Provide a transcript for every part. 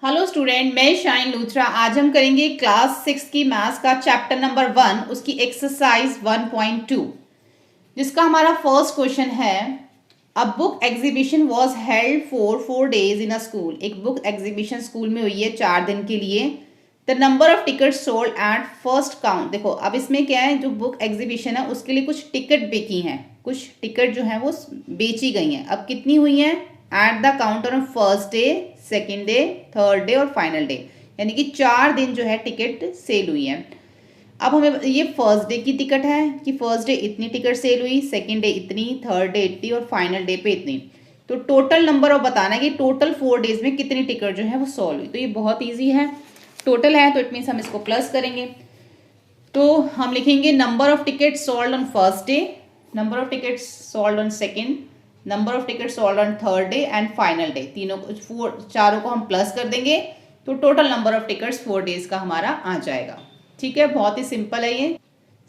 Hello student, मैं shine Luthra. आज हम करेंगे क्लास 6 की मैथ्स का चैप्टर नंबर 1, उसकी एक्सरसाइज 1.2, जिसका हमारा फर्स्ट क्वेश्चन है। A book exhibition was held for 4 days in a school. एक बुक एग्जीबिशन स्कूल में हुई है 4 दिन के लिए। The number of ticket sold at first count. देखो अब इसमें क्या है, जो बुक एग्जीबिशन है उसके लिए कुछ टिकट बिकी हैं, कुछ टिकट जो है वो बेची गई हैं। अब कितनी हुई हैं? At the counter on first day, second day, third day और फाइनल डे, यानी कि 4 दिन जो है टिकट सेल हुई है। अब हमें ये फर्स्ट डे की टिकट है कि फर्स्ट डे इतनी टिकट सेल हुई, सेकेंड डे इतनी, थर्ड डे इतनी और फाइनल डे पे इतनी। तो टोटल नंबर ऑफ बताना है कि टोटल 4 days में कितनी टिकट जो है वो सोल्व हुई। तो ये बहुत ईजी है, टोटल है तो इट मीन्स हम इसको प्लस करेंगे। तो हम लिखेंगे number of ticket sold on first day, number of ticket sold on second, number of ticket sold on third day and final day. तीनों चारों को हम प्लस कर देंगे तो total number of tickets 4 days का हमारा आ जाएगा। ठीक है, बहुत ही सिंपल है ये।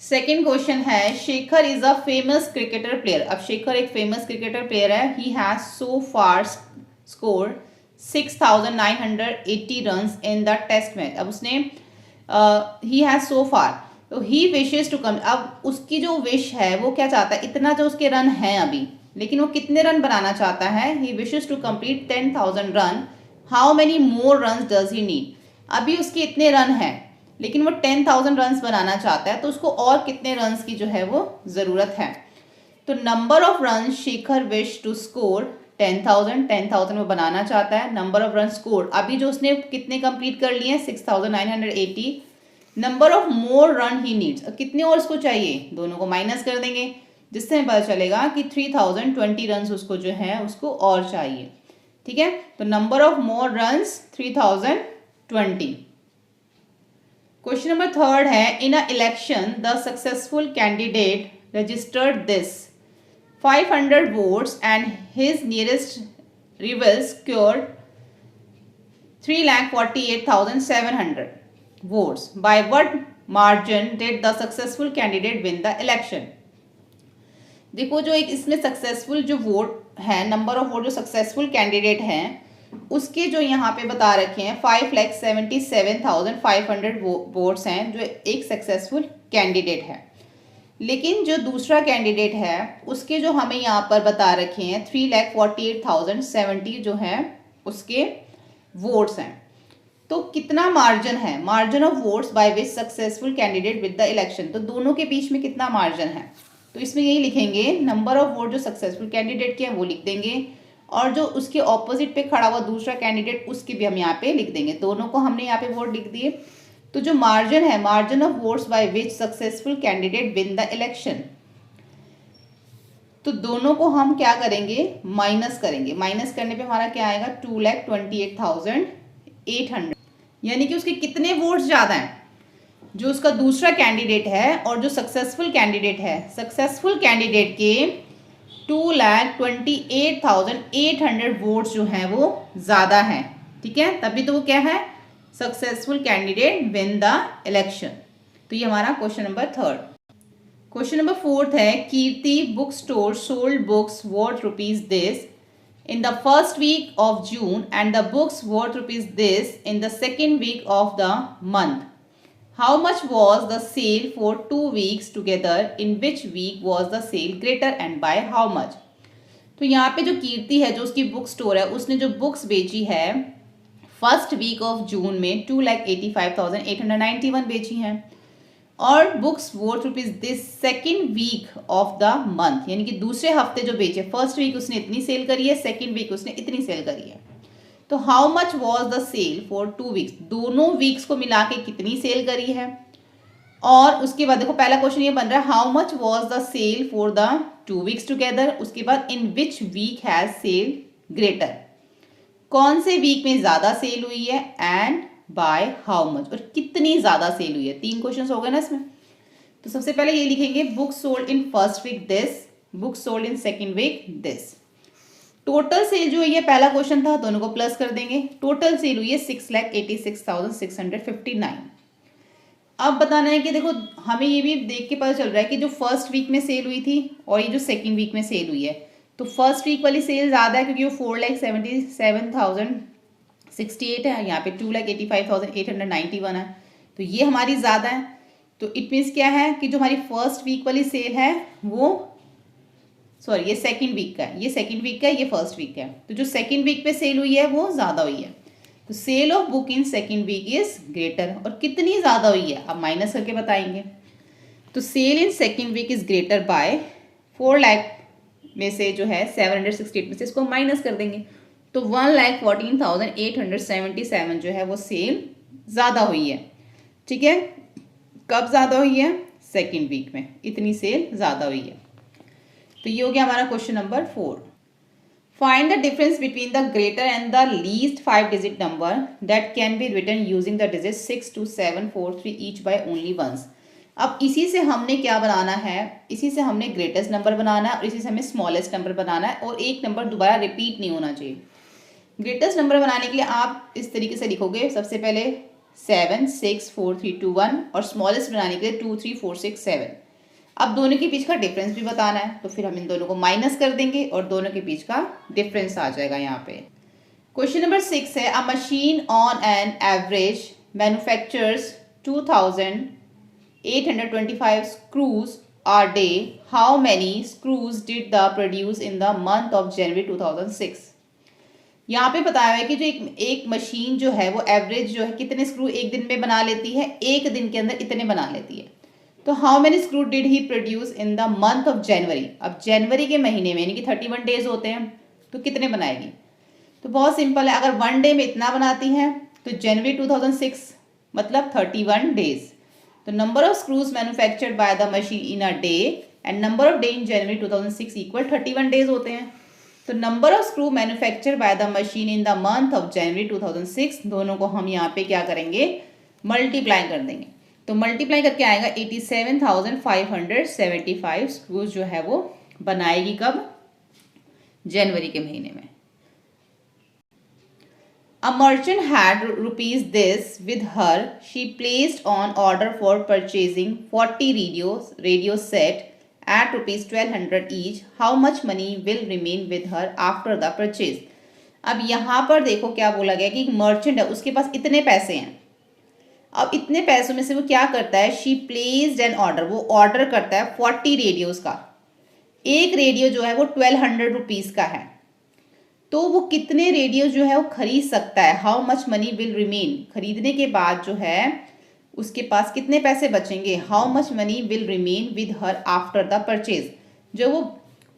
सेकेंड क्वेश्चन है, Shekhar is a famous cricketer player. अब शेखर एक फेमस क्रिकेटर प्लेयर है। He has so far scored 6,980 runs in the test match. अब उसने ही हैज सो फार, तो ही विशेज टू कम। अब उसकी जो विश है वो क्या चाहता है, इतना जो उसके रन हैं अभी, लेकिन वो कितने रन बनाना चाहता है। He wishes to complete 10,000 run. How many more run does he need. अभी उसके इतने रन हैं लेकिन वो 10,000 रन बनाना चाहता है, तो उसको और कितने रन की जो है वो ज़रूरत है। तो number of run Shekhar wish to score 10,000 वो बनाना चाहता है। नंबर ऑफ रन स्कोर, अभी जो उसने कितने कंप्लीट कर लिए हैं 6,980। Number of more run he needs, कितने और उसको चाहिए, दोनों को माइनस कर देंगे जिससे हमें पता चलेगा कि 3,020 रन उसको जो है उसको और चाहिए। ठीक है, तो number of more runs 3,020। Question number third है, in a election the successful candidate registered this 500 votes and his nearest rival scored 3,48,700 votes. By what margin did the successful candidate win the election? देखो जो एक इसमें successful जो vote है, number of vote जो successful candidate हैं उसके जो यहाँ पे बता रखे हैं 5,77,500 वोट्स हैं जो एक सक्सेसफुल कैंडिडेट है। लेकिन जो दूसरा कैंडिडेट है उसके जो हमें यहाँ पर बता रखे हैं 3,48,070 जो है उसके वोट्स हैं। तो कितना मार्जिन है, margin of votes by which successful candidate with the election. तो दोनों के बीच में कितना मार्जिन है, तो इसमें यही लिखेंगे नंबर ऑफ वोट जो सक्सेसफुल कैंडिडेट के हैं वो लिख देंगे, और जो उसके ऑपोजिट पे खड़ा हुआ दूसरा कैंडिडेट उसके भी हम यहाँ पे लिख देंगे। दोनों को हमने यहाँ पे वोट लिख दिए। तो जो मार्जिन है, margin of votes by which successful candidate win the election, तो दोनों को हम क्या करेंगे, माइनस करेंगे। माइनस करने पे हमारा क्या आएगा 2,28,800, यानी कि उसके कितने वोट्स ज़्यादा हैं, जो उसका दूसरा कैंडिडेट है और जो सक्सेसफुल कैंडिडेट है। सक्सेसफुल कैंडिडेट के 2,28,800 वोट्स जो हैं वो ज़्यादा हैं। ठीक है, तभी तो वो क्या है, successful candidate win the election. तो ये हमारा question number third. Question number fourth है, Kirti book store sold books worth rupees this in the first week of June and the books worth rupees this in the second week of the month. How much was the sale for 2 weeks together? In which week was the sale greater and by how much? तो यहाँ पे जो कीर्ति है, जो उसकी book store है, उसने जो बुक्स बेची है फर्स्ट वीक ऑफ जून में 2,85,891 बेची हैं, और books worth rupees this second week of the month, यानी कि दूसरे हफ्ते जो बेचे, फर्स्ट वीक उसने इतनी सेल करी है, सेकेंड वीक उसने इतनी सेल करी है। तो how much was the sale for 2 weeks, दोनों वीक्स को मिला के कितनी सेल करी है। और उसके बाद देखो पहला क्वेश्चन ये बन रहा है, how much was the sale for the 2 weeks together. उसके बाद in which week has sale greater, कौन से वीक में ज़्यादा सेल हुई है, एंड बाय हाउ मच, और कितनी ज़्यादा सेल हुई है। 3 क्वेश्चन हो गए ना इसमें। तो सबसे पहले ये लिखेंगे book sold in first week this, book sold in second week this. Total sale जो ये पहला क्वेश्चन था, दोनों को प्लस कर देंगे। टोटल सेल हुई है 6,86,659। अब बताना है कि देखो हमें ये भी देख के पता चल रहा है कि जो फर्स्ट वीक में सेल हुई थी और ये जो सेकेंड वीक में सेल हुई है, तो फर्स्ट वीक वाली सेल ज़्यादा है क्योंकि वो 4,77,000 68 है, यहाँ पे 2,85,891 है, तो ये हमारी ज़्यादा है। तो इट मीन्स क्या है कि जो हमारी फर्स्ट वीक वाली सेल है वो, सॉरी ये सेकंड वीक का है, ये सेकंड वीक का है, ये फर्स्ट वीक का है, तो जो सेकंड वीक पे सेल हुई है वो ज़्यादा हुई है। तो sale of book in second week is greater, और कितनी ज़्यादा हुई है अब माइनस करके बताएंगे। तो sale in second week is greater by 4 lakh में से जो है 768 में से इसको माइनस कर देंगे, तो 1,14,877 जो है वो सेल ज़्यादा हुई है। ठीक है, कब ज़्यादा हुई है? सेकंड वीक में इतनी सेल ज़्यादा हुई है। तो ये हो गया हमारा question number 4। Find the difference between the greater and the least 5 digit number that can be written using the digit 6, 2, 7, 4, 3 each by only once. अब इसी से हमने क्या बनाना है, इसी से हमने ग्रेटेस्ट नंबर बनाना है और इसी से हमें स्मॉलेस्ट नंबर बनाना है, और एक नंबर दोबारा रिपीट नहीं होना चाहिए। ग्रेटेस्ट नंबर बनाने के लिए आप इस तरीके से लिखोगे, सबसे पहले 7, 6, 4, 3, 2, 1, और स्मॉलेस्ट बनाने के लिए 2, 3, 4, 6, 7। अब दोनों के बीच का डिफरेंस भी बताना है, तो फिर हम इन दोनों को माइनस कर देंगे और दोनों के बीच का डिफरेंस आ जाएगा यहाँ पे। क्वेश्चन नंबर 6 है, a machine on an average manufactures 2,825 screws a day. How many screws did the produce in the month of January 2006? यहाँ पे बताया है कि जो एक मशीन जो है वो एवरेज जो है कितने स्क्रू एक दिन में बना लेती है, एक दिन के अंदर इतने बना लेती है। तो how many screw did he produce in the month of जनवरी। अब जनवरी के महीने में यानी कि 31 डेज होते हैं, तो कितने बनाएगी? तो बहुत सिंपल है, अगर 1 डे में इतना बनाती है तो जनवरी 2006 मतलब 31 डेज। तो number of screws manufactured by the machine in a day and number of day in January 2006 equal 31 days होते हैं। तो number of screw manufactured by the machine in the month of January 2006, दोनों को हम यहाँ पे क्या करेंगे, मल्टीप्लाई कर देंगे। तो मल्टीप्लाई करके आएगा 87,575 स्क्रूज जो है वो बनाएगी कब? जनवरी के महीने में। A merchant had rupees this with her. She placed on order for purchasing 40 radio set at rupees 1,200 each. How much money will remain with her after the purchase? अब यहाँ पर देखो क्या बोला गया कि एक मर्चेंट है, उसके पास इतने पैसे हैं। अब इतने पैसों में से वो क्या करता है, शी प्लेस्ड एन ऑर्डर, वो ऑर्डर करता है 40 रेडियोज का। एक रेडियो जो है वो 1,200 रुपीज़ का है, तो वो कितने रेडियो जो है वो खरीद सकता है। How much money will remain, खरीदने के बाद जो है उसके पास कितने पैसे बचेंगे। How much money will remain with her after the purchase, जो वो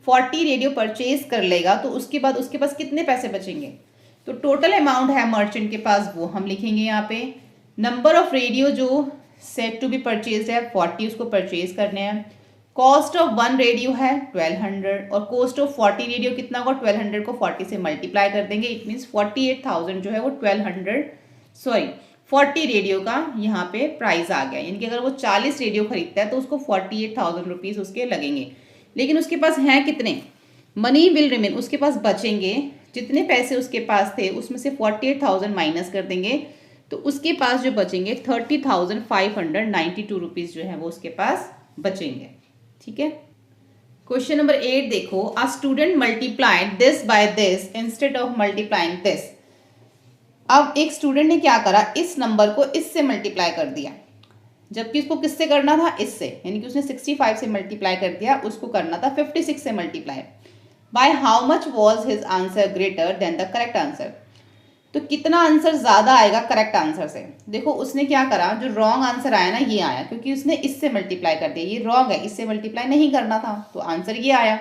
40 रेडियो परचेज कर लेगा तो उसके बाद उसके पास कितने पैसे बचेंगे। तो टोटल अमाउंट है मर्चेंट के पास वो हम लिखेंगे यहाँ पे। नंबर ऑफ रेडियो जो सेट टू बी परचेज है 40, उसको परचेज करने हैं। कॉस्ट ऑफ 1 रेडियो है 1,200 और कॉस्ट ऑफ 40 रेडियो कितना होगा, 1,200 को 40 से मल्टीप्लाई कर देंगे। इट मीन्स 48,000 जो है वो 40 रेडियो का यहाँ पे प्राइस आ गया। यानी कि अगर वो 40 रेडियो खरीदता है तो उसको 48,000 रुपीज़ उसके लगेंगे। लेकिन उसके पास हैं कितने, मनी विल रिमेन, उसके पास बचेंगे जितने पैसे उसके पास थे उसमें से 48,000 माइनस कर देंगे, तो उसके पास जो बचेंगे 30,592 रुपीज़ जो है वो उसके पास बचेंगे। ठीक है, क्वेश्चन नंबर 8 देखो, a student multiplied this by this instead of multiplying this. अब एक स्टूडेंट ने क्या करा, इस नंबर को इससे मल्टीप्लाई कर दिया, जबकि उसको किससे करना था, इससे, यानी कि उसने 65 से मल्टीप्लाई कर दिया, उसको करना था 56 से multiply. By how much was his answer greater than the correct answer. तो कितना आंसर ज्यादा आएगा करेक्ट आंसर से। देखो उसने क्या करा, जो रॉन्ग आंसर आया ना ये आया, क्योंकि उसने इससे मल्टीप्लाई कर दिया, ये रॉन्ग है, इससे मल्टीप्लाई नहीं करना था, तो आंसर ये आया।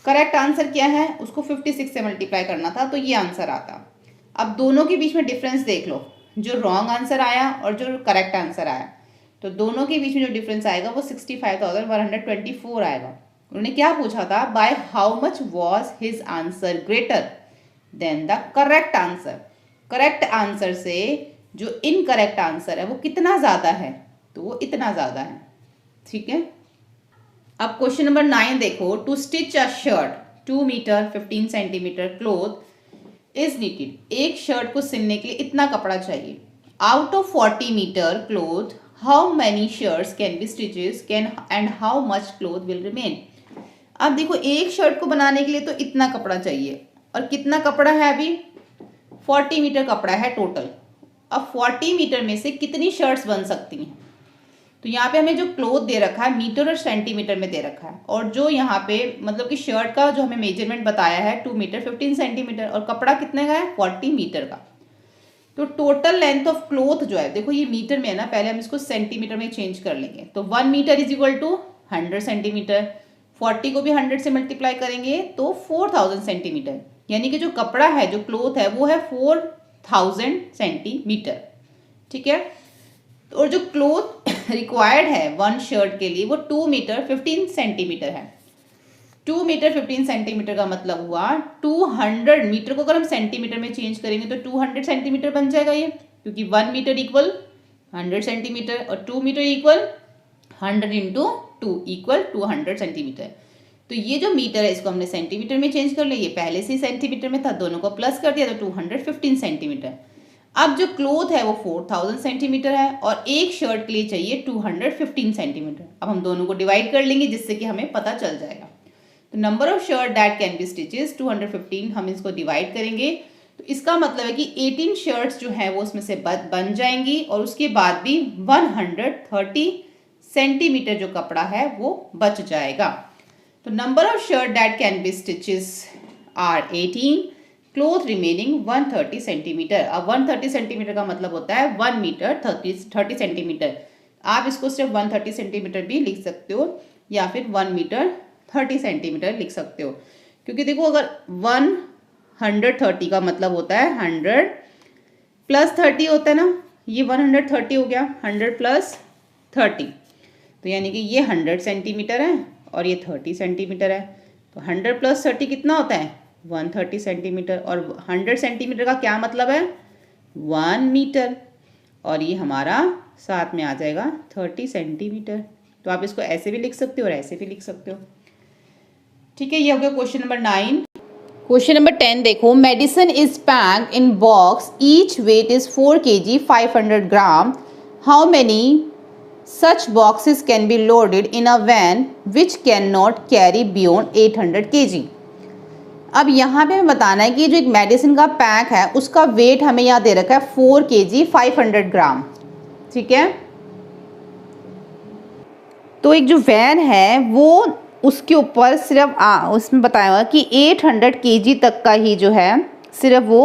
करेक्ट आंसर क्या है, उसको 56 से मल्टीप्लाई करना था, तो ये आंसर आता। अब दोनों के बीच में डिफरेंस देख लो, जो रॉन्ग आंसर आया और जो करेक्ट आंसर आया, तो दोनों के बीच में जो डिफरेंस आएगा वो 65,124 आएगा। उन्होंने क्या पूछा था, by how much was his answer greater than the correct answer. Correct answer से जो इनकरेक्ट आंसर है वो कितना ज्यादा है, तो वो इतना ज्यादा है। ठीक है, अब क्वेश्चन नंबर 9 देखो, to stitch a shirt 2 metre 15 centimetre cloth is needed. एक शर्ट को सिलने के लिए इतना कपड़ा चाहिए। Out of 40 metre cloth how many shirts can be stitches can and how much cloth will remain. अब देखो एक शर्ट को बनाने के लिए तो इतना कपड़ा चाहिए, और कितना कपड़ा है अभी 40 मीटर कपड़ा है टोटल। अब 40 मीटर में से कितनी शर्ट्स बन सकती हैं? तो यहाँ पे हमें जो क्लोथ दे रखा है मीटर और सेंटीमीटर में दे रखा है, और जो यहाँ पे मतलब कि शर्ट का जो हमें मेजरमेंट बताया है 2 मीटर 15 सेंटीमीटर, और कपड़ा कितने का है 40 मीटर का। तो टोटल लेंथ ऑफ क्लोथ जो है, देखो ये मीटर में है ना, पहले हम इसको सेंटीमीटर में चेंज कर लेंगे। तो 1 metre is equal to 100 centimetre, 40 को भी 100 से मल्टीप्लाई करेंगे तो 4000 सेंटीमीटर, यानी कि जो कपड़ा है जो क्लोथ है वो है 4000 सेंटीमीटर। ठीक है, और जो क्लोथ रिक्वायर्ड है वन शर्ट के लिए वो 2 मीटर 15 सेंटीमीटर है। 2 मीटर 15 सेंटीमीटर का मतलब हुआ 200 मीटर को अगर हम सेंटीमीटर में चेंज करेंगे तो 200 सेंटीमीटर बन जाएगा ये, क्योंकि 1 मीटर इक्वल 100 सेंटीमीटर और 2 metre equal 100 into 2 equal 200 centimetre. तो ये जो मीटर है इसको हमने सेंटीमीटर में चेंज कर लिया, ये पहले से ही सेंटीमीटर में था, दोनों को प्लस कर दिया तो 215 सेंटीमीटर। अब जो क्लोथ है वो 4000 सेंटीमीटर है और एक शर्ट के लिए चाहिए 215 सेंटीमीटर। अब हम दोनों को डिवाइड कर लेंगे जिससे कि हमें पता चल जाएगा। तो number of shirt that can be stitches 215, हम इसको डिवाइड करेंगे तो इसका मतलब है कि 18 शर्ट्स जो है वो उसमें से बन जाएंगी और उसके बाद भी 130 सेंटीमीटर जो कपड़ा है वो बच जाएगा। तो number of shirt that can be stitches are 18, cloth remaining 130 centimetre. अब 130 सेंटीमीटर का मतलब होता है 1 मीटर 30 सेंटीमीटर। आप इसको सिर्फ 130 सेंटीमीटर भी लिख सकते हो या फिर 1 मीटर 30 सेंटीमीटर लिख सकते हो, क्योंकि देखो अगर 130 का मतलब होता है 100 प्लस 30 होता है ना, ये 130 हो गया 100 प्लस 30, तो यानी कि ये 100 सेंटीमीटर है और ये 30 सेंटीमीटर है। तो 100 प्लस 30 कितना होता है 130 सेंटीमीटर, और 100 सेंटीमीटर का क्या मतलब है 1 मीटर, और ये हमारा साथ में आ जाएगा 30 सेंटीमीटर। तो आप इसको ऐसे भी लिख सकते हो और ऐसे भी लिख सकते हो। ठीक है, ये हो गया क्वेश्चन नंबर 9। क्वेश्चन नंबर 10 देखो, medicine is packed in box, each weight is 4 kg 500 gram, how many such boxes can be loaded in a van which cannot carry beyond 800 kg। अब यहाँ पे हमें बताना है कि जो एक मेडिसिन का पैक है उसका वेट हमें यहाँ दे रखा है 4 kg 500 ग्राम। ठीक है, तो एक जो वैन है वो उसके ऊपर सिर्फ उसमें बताया हुआ कि 800 kg तक का ही जो है सिर्फ वो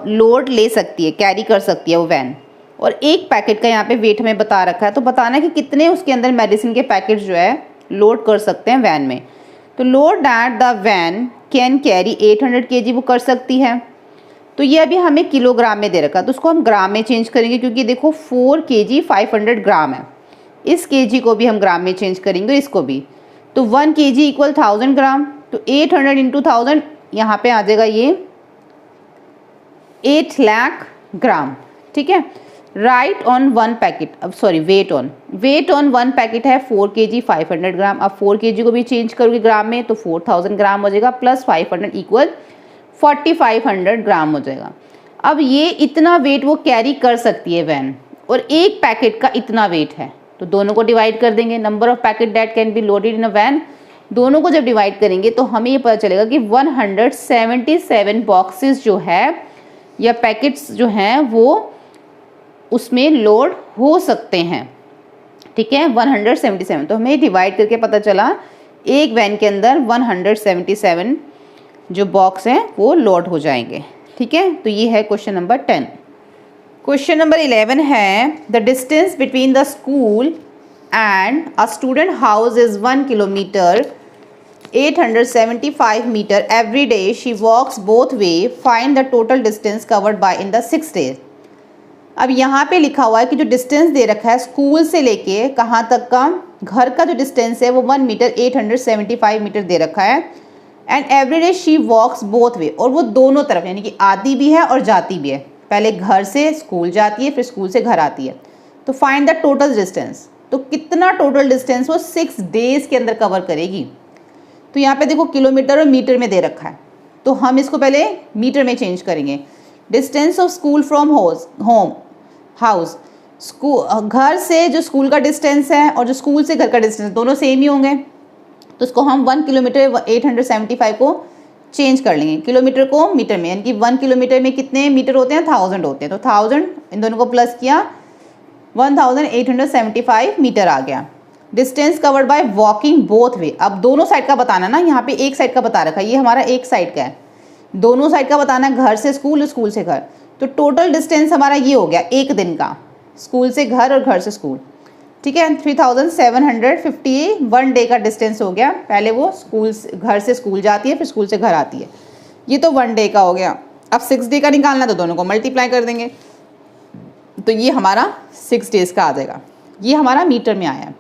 लोड ले सकती है, कैरी कर सकती है वो वैन, और एक पैकेट का यहाँ पे वेट हमें बता रखा है। तो बताना है कि कितने उसके अंदर मेडिसिन के पैकेट जो है लोड कर सकते हैं वैन में। तो load that the van can carry 800 kg वो कर सकती है। तो ये अभी हमें किलोग्राम में दे रखा है, तो उसको हम ग्राम में चेंज करेंगे क्योंकि देखो 4 kg 500 ग्राम है, इस kg को भी हम ग्राम में चेंज करेंगे, इसको भी। तो 1 kg इक्वल 1000 ग्राम, तो 800 इंटू 1000 यहाँ पे आ जाएगा ये 8 लाख ग्राम। ठीक है, राइट ऑन 1 पैकेट, अब सॉरी वेट ऑन 1 पैकेट है 4 kg 500 ग्राम। अब 4 kg को भी चेंज करोगे ग्राम में तो 4000 ग्राम हो जाएगा, प्लस 500 इक्वल 4500 ग्राम हो जाएगा। अब ये इतना वेट वो कैरी कर सकती है वैन, और एक पैकेट का इतना वेट है, तो दोनों को डिवाइड कर देंगे। Number of packet that can be loaded in a van, दोनों को जब डिवाइड करेंगे तो हमें ये पता चलेगा कि 177 बॉक्सेस जो है या पैकेट्स जो हैं वो उसमें लोड हो सकते हैं। ठीक है, 177, तो हमें डिवाइड करके पता चला एक वैन के अंदर 177 जो बॉक्स हैं वो लोड हो जाएंगे। ठीक है, तो ये है क्वेश्चन नंबर 10। क्वेश्चन नंबर 11 है, the distance between the school and a student house is 1 kilometre 875 metre every day, she walks both way, find the total distance covered by in the 6 days। अब यहाँ पे लिखा हुआ है कि जो distance दे रखा है स्कूल से लेके कहाँ तक का, घर का जो डिस्टेंस है वो 1 मीटर 875 मीटर दे रखा है, and every day she walks both way, और वो दोनों तरफ यानी कि आती भी है और जाती भी है, पहले घर से स्कूल जाती है फिर स्कूल से घर आती है। तो फाइंड द टोटल डिस्टेंस, तो कितना टोटल डिस्टेंस वो 6 days के अंदर कवर करेगी। तो यहाँ पे देखो किलोमीटर और मीटर में दे रखा है, तो हम इसको पहले मीटर में चेंज करेंगे। Distance of school from home house, school घर से जो स्कूल का डिस्टेंस है और जो स्कूल से घर का डिस्टेंस दोनों सेम ही होंगे, तो इसको हम 1 किलोमीटर 875 को चेंज कर लेंगे किलोमीटर को मीटर में, यानी कि 1 किलोमीटर में कितने मीटर होते हैं, 1000 होते हैं। तो 1000 इन दोनों को प्लस किया, 1875 मीटर आ गया। Distance covered by walking both way, अब दोनों साइड का बताना ना, यहाँ पे एक साइड का बता रखा है, ये हमारा एक साइड का है, दोनों साइड का बताना है, घर से स्कूल, स्कूल से घर। तो टोटल डिस्टेंस हमारा ये हो गया एक दिन का, स्कूल से घर और घर से स्कूल, ठीक है। 3750 1 डे का डिस्टेंस हो गया। पहले वो स्कूल घर से स्कूल जाती है, फिर स्कूल से घर आती है, ये तो 1 डे का हो गया। अब 6 डे का निकालना, तो दोनों को मल्टीप्लाई कर देंगे, तो ये हमारा 6 डेज का आ जाएगा। ये हमारा मीटर में आया है,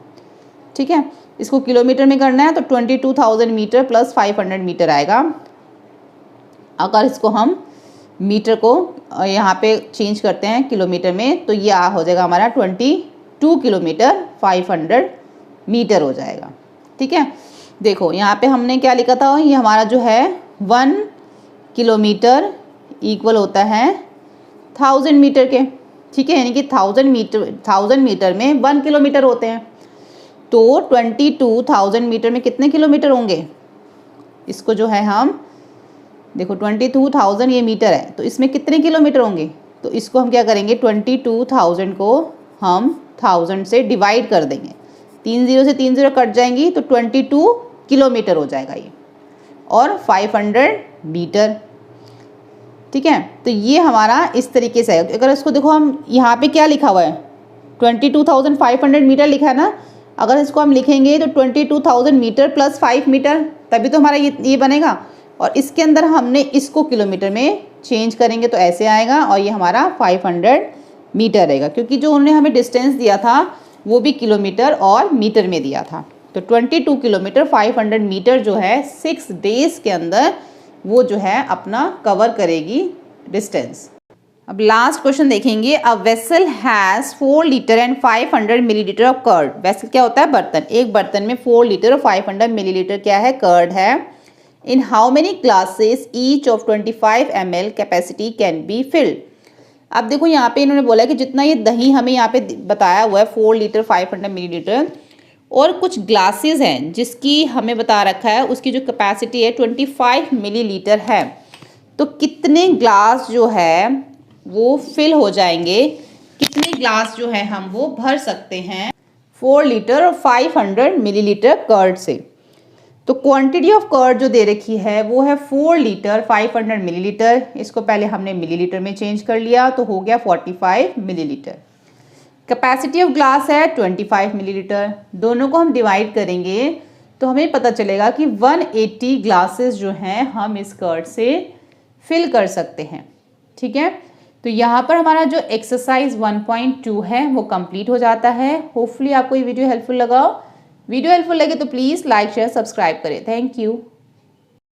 ठीक है। इसको किलोमीटर में करना है तो 22,000 मीटर प्लस 500 मीटर आएगा। अगर इसको हम मीटर को यहाँ पे चेंज करते हैं किलोमीटर में, तो ये हो जाएगा हमारा 22 किलोमीटर 500 मीटर हो जाएगा, ठीक है। देखो यहाँ पे हमने क्या लिखा था, ये हमारा जो है 1 किलोमीटर इक्वल होता है 1000 मीटर के, ठीक है, यानी कि 1000 मीटर में 1 किलोमीटर होते हैं। तो 22,000 मीटर में कितने किलोमीटर होंगे, इसको जो है हम देखो 22,000 ये मीटर है, तो इसमें कितने किलोमीटर होंगे, तो इसको हम क्या करेंगे, 22,000 को हम 1000 से डिवाइड कर देंगे, 3 0 से 3 0 कट जाएंगी, तो 22 किलोमीटर हो जाएगा ये, और 500 मीटर, ठीक है। तो ये हमारा इस तरीके से है। अगर इसको देखो, हम यहाँ पे क्या लिखा हुआ है, 22,500 मीटर लिखा है ना, अगर इसको हम लिखेंगे तो 22,000 मीटर प्लस 5 मीटर, तभी तो हमारा ये बनेगा। और इसके अंदर हमने इसको किलोमीटर में चेंज करेंगे तो ऐसे आएगा, और ये हमारा 500 मीटर रहेगा, क्योंकि जो उन्होंने हमें डिस्टेंस दिया था वो भी किलोमीटर और मीटर में दिया था। तो 22 किलोमीटर 500 मीटर जो है 6 डेज के अंदर वो जो है अपना कवर करेगी डिस्टेंस। अब लास्ट क्वेश्चन देखेंगे। A vessel has 4 litre and 500 millilitre of curd. Vessel क्या होता है, बर्तन। एक बर्तन में 4 लीटर और 500 मिलीलीटर क्या है, कर्ड है। In how many glasses each of 25 ml capacity can be filled. अब देखो यहाँ पे इन्होंने बोला कि जितना ये दही हमें यहाँ पे बताया हुआ है 4 लीटर 500 मिलीलीटर, और कुछ ग्लासेस हैं जिसकी हमें बता रखा है उसकी जो कैपेसिटी है 25 मिलीलीटर है, तो कितने ग्लास जो है वो फिल हो जाएंगे, कितने ग्लास जो है हम वो भर सकते हैं 4 लीटर और 500 मिलीलीटर कर्ड से। तो क्वांटिटी ऑफ कर्ड जो दे रखी है वो है 4 लीटर 500 मिलीलीटर, इसको पहले हमने मिलीलीटर में चेंज कर लिया तो हो गया 45 मिलीलीटर। कैपेसिटी ऑफ ग्लास है 25 मिलीलीटर, दोनों को हम डिवाइड करेंगे तो हमें पता चलेगा कि 180 ग्लासेस जो हैं हम इस कर्ड से फिल कर सकते हैं, ठीक है। तो यहाँ पर हमारा जो एक्सरसाइज 1.2 है वो कंप्लीट हो जाता है। होपफुली आपको ये वीडियो हेल्पफुल लगा। वीडियो हेल्पफुल लगे तो प्लीज़ लाइक शेयर सब्सक्राइब करें। Thank you.